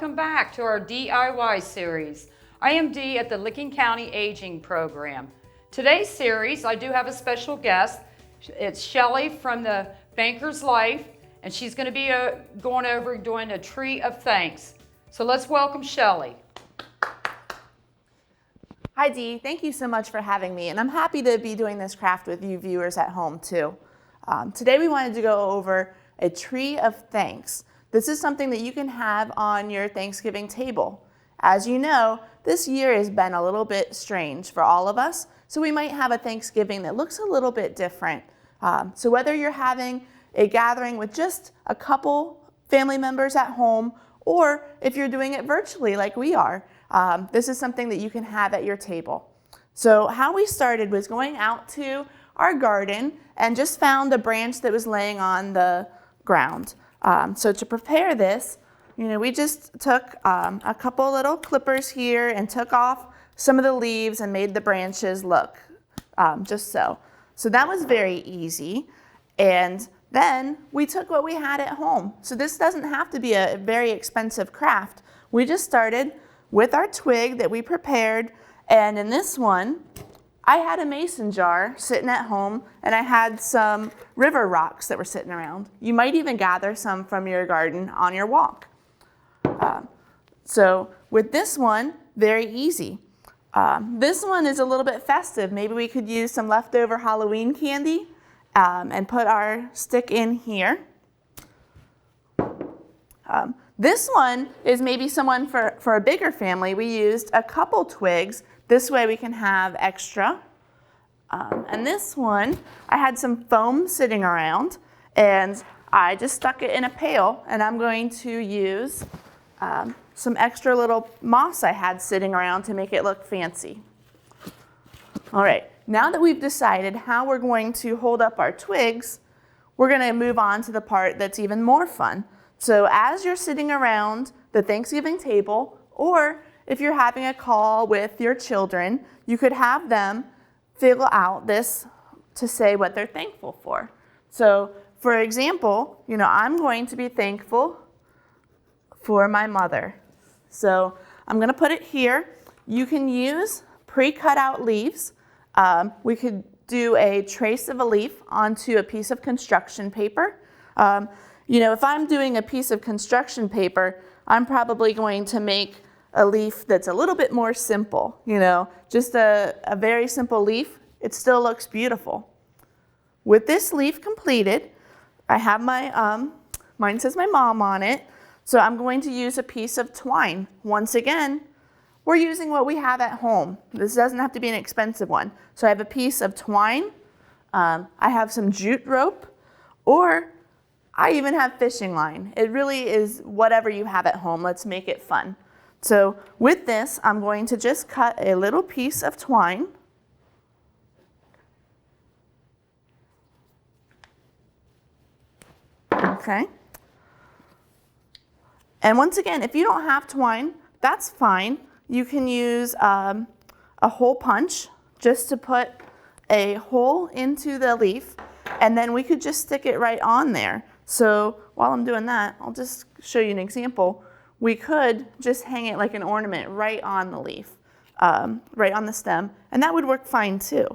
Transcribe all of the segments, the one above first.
welcome back to our DIY series. I am Dee at the Licking County Aging Program. Today's series, I do have a special guest. It's Shelly from the Banker's Life, and she's going to be going over doing a Tree of Thanks. So let's welcome Shelly. Hi Dee, thank you so much for having me, and I'm happy to be doing this craft with you viewers at home too. Today we wanted to go over a Tree of Thanks. This is something that you can have on your Thanksgiving table. As you know, this year has been a little bit strange for all of us, so we might have a Thanksgiving that looks a little bit different. So whether you're having a gathering with just a couple family members at home, or if you're doing it virtually like we are, this is something that you can have at your table. So how we started was going out to our garden and just found a branch that was laying on the ground. So to prepare this, we just took a couple little clippers here and took off some of the leaves and made the branches look just so. So that was very easy. And then we took what we had at home. So this doesn't have to be a very expensive craft. We just started with our twig that we prepared. And in this one, I had a mason jar sitting at home, and I had some river rocks that were sitting around. You might even gather some from your garden on your walk. So with this one, very easy. This one is a little bit festive. Maybe we could use some leftover Halloween candy and put our stick in here. This one is maybe someone for a bigger family. We used a couple twigs. This way we can have extra. And this one, I had some foam sitting around, and I just stuck it in a pail, and I'm going to use some extra little moss I had sitting around to make it look fancy. All right, now that we've decided how we're going to hold up our twigs, we're going to move on to the part that's even more fun. So as you're sitting around the Thanksgiving table, or if you're having a call with your children, you could have them fill out this to say what they're thankful for. So for example, I'm going to be thankful for my mother. So I'm going to put it here. You can use pre-cut out leaves. We could do a trace of a leaf onto a piece of construction paper. If I'm doing a piece of construction paper, I'm probably going to make a leaf that's a little bit more simple, just a very simple leaf. It still looks beautiful. With this leaf completed, I have mine says my mom on it, so I'm going to use a piece of twine. Once again, we're using what we have at home. This doesn't have to be an expensive one. So I have a piece of twine, I have some jute rope, or I even have fishing line. It really is whatever you have at home. Let's make it fun. So with this, I'm going to just cut a little piece of twine. Okay. And once again, if you don't have twine, that's fine. You can use a hole punch just to put a hole into the leaf, and then we could just stick it right on there. So while I'm doing that, I'll just show you an example. We could just hang it like an ornament right on the leaf, right on the stem, and that would work fine too.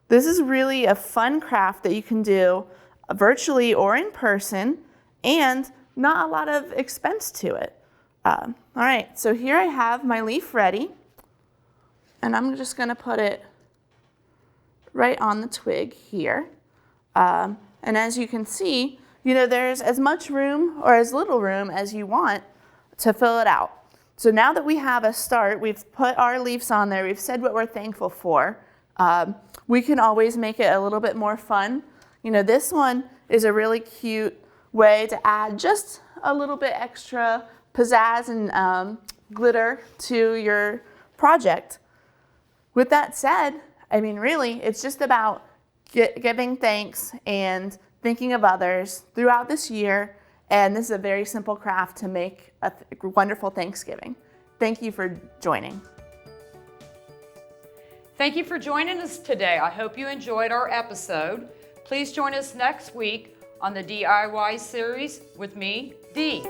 This is really a fun craft that you can do virtually or in person, and not a lot of expense to it. All right, so here I have my leaf ready, and I'm just going to put it right on the twig here. And as you can see, there's as much room or as little room as you want to fill it out. So now that we have a start, we've put our leaves on there, we've said what we're thankful for, we can always make it a little bit more fun. This one is a really cute way to add just a little bit extra pizzazz and glitter to your project. With that said, really, it's just about giving thanks and thinking of others throughout this year, and this is a very simple craft to make a wonderful Thanksgiving. Thank you for joining. Thank you for joining us today. I hope you enjoyed our episode. Please join us next week on the DIY series with me, Dee.